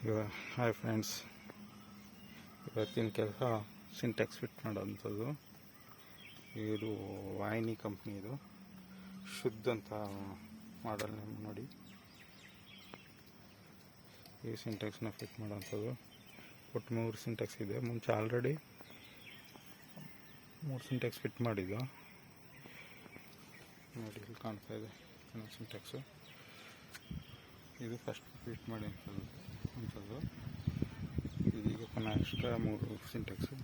Hi friends, ಇವತ್ತಿನ ಕೆಲಸ Sintex fit ಮಾಡೋವಂಥದ್ದು. ಇದು ವಾಹಿನಿ ಕಂಪ್ನಿದು ಶುದ್ಧ ಅಂತ ಮಾಡಲ್ ನೇಮ್ ನೋಡಿ. ಈ ಸಿಂಟೆಕ್ಸ್ನ ಫಿಟ್ ಮಾಡೋವಂಥದ್ದು. ಒಟ್ಟು 3 ಸಿಂಟೆಕ್ಸ್ ಇದೆ. ಮುಂಚೆ ಆಲ್ರೆಡಿ 3 ಸಿಂಟೆಕ್ಸ್ ಫಿಟ್ ಮಾಡಿದ್ದು ನೋಡಿ. ಇಲ್ಲಿ ಕಾಣ್ತಾ ಇದೆ ಸಿಂಟೆಕ್ಸು. ಇದು ಫಸ್ಟ್ ಫಿಟ್ ಮಾಡಿ ಅಂಥದ್ದು. ಇದೀಗ ಪುನಃ ಎಕ್ಸ್ಟ್ರಾ 3 ಸಿಂಟೆಕ್ಸು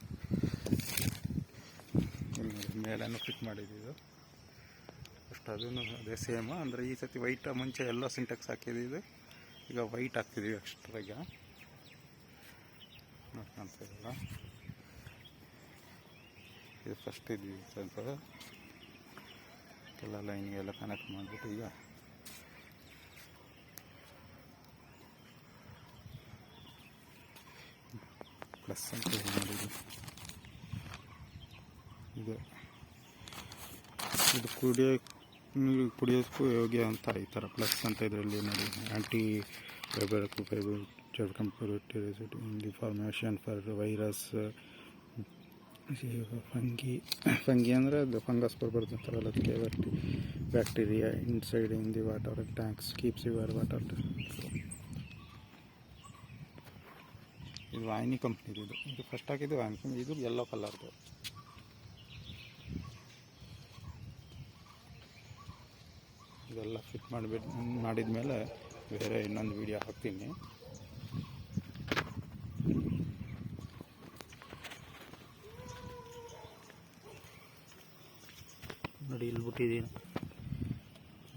ಮೇಲೂ ಫಿಟ್ ಮಾಡಿದ್ದು. ಫಸ್ಟ್ ಅದನ್ನು ಅದೇ ಸೇಮ್, ಅಂದರೆ ಈ ಸತಿ ವೈಟ್, ಮುಂಚೆ ಎಲ್ಲ ಸಿಂಟೆಕ್ಸ್ ಹಾಕಿದ್ದು, ಈಗ ವೈಟ್ ಹಾಕ್ತಿದ್ದೀವಿ ಎಕ್ಸ್ಟ್ರಾಗ. ನೋಡ್ಕೊಳ್ತಾ ಇರಲ್ಲ, ಇದು ಫಸ್ಟ್ ಇದ್ದೀವಿ ಸ್ವಲ್ಪ ಎಲ್ಲ ಲೈನ್ಗೆಲ್ಲ ಕನೆಕ್ಟ್ ಮಾಡಿಬಿಟ್ಟು ಈಗ ಪ್ಲಸ್ ಅಂತ ಮಾಡಿದ್ದು. ಇದು ಕುಡಿಯೋದಕ್ಕೂ ಯೋಗ್ಯ ಅಂತ ಈ ಥರ ಪ್ಲಸ್ ಅಂತ ಇದರಲ್ಲಿ ನೋಡಿ. Anti fibre comparative deformation for virus, fungi ಅಂದರೆ ಅದು ಫಂಗಸ್ ಬರಬಾರ್ದು ಅಂತಾರಲ್ಲ, ಅದಕ್ಕೆ bacteria inside in the water tanks keeps your water. ಇದು ವಾಹಿನಿ ಕಂಪ್ನಿದು. ಇದು ಫಸ್ಟ್ ಹಾಕಿದ್ದು ವಾಹಿನಿ ಕಂಪ್ನಿ. ಇದು ಯೆಲ್ಲೋ ಕಲರ್ದು. ಇದೆಲ್ಲ ಫಿಟ್ ಮಾಡಿದ್ಮೇಲೆ ಬೇರೆ ಇನ್ನೊಂದು ವಿಡಿಯೋ ಹಾಕ್ತೀನಿ. ನೋಡಿ, ಇಲ್ಲಿ ಬಿಟ್ಟಿದ್ದೀನಿ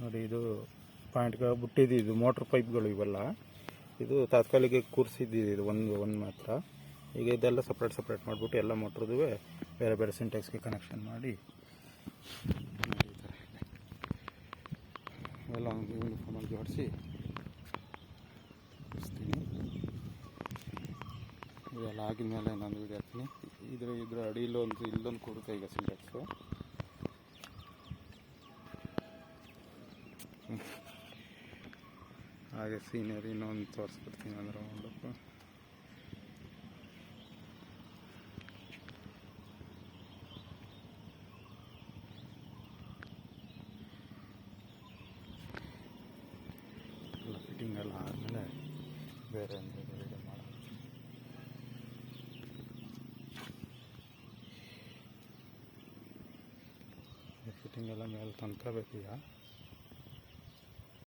ನೋಡಿ. ಇದು ಪಾಯಿಂಟ್ಗೆ ಬಿಟ್ಟಿದ್ದು. ಇದು ಮೋಟ್ರ್ ಪೈಪ್ಗಳು ಇವೆಲ್ಲ. ಇದು ತಾತ್ಕಾಲಿಕ ಕೂರಿಸಿದ್ದು ಇದು ಒಂದು ಮಾತ್ರ. ಈಗ ಇದೆಲ್ಲ ಸಪ್ರೇಟ್ ಮಾಡಿಬಿಟ್ಟು ಎಲ್ಲ ಮೋಟ್ರದ್ದು ಬೇರೆ ಬೇರೆ ಸಿಂಟೆಕ್ಸ್ಗೆ ಕನೆಕ್ಷನ್ ಮಾಡಿ ಎಲ್ಲ ಒಂದು ಯೂನಿಫಾರ್ಮಲ್ಲಿ ಜೋಡಿಸಿ ಇದೆಲ್ಲ ಆಗಿದ್ಮೇಲೆ ಇನ್ನೊಂದು ವೀಡಿಯೋ ಹಾಕ್ತೀನಿ. ಇದ್ರ ಅಡಿಯಿಲ್ಲೊಂದು ಇಲ್ಲೊಂದು ಕೊಡುತ್ತೆ ಈಗ ಸಿಂಟೆಕ್ಸು. ಹಾಗೆ ಸೀನಿಯರ್ ಇನ್ನೊಂದು ತೋರಿಸ್ಬಿಡ್ತೀನಿ ಅದರ ರೌಂಡಪ್ಪು. ಎಲ್ಲ ಫಿಟ್ಟಿಂಗ್ ಎಲ್ಲ ಆದಮೇಲೆ ಬೇರೆ ವಿಡಿಯೋ ಮಾಡೋದು. ಫಿಟ್ಟಿಂಗ್ ಎಲ್ಲ ಮೇಲೆ ತಂದ್ಕೋಬೇಕೀಗ.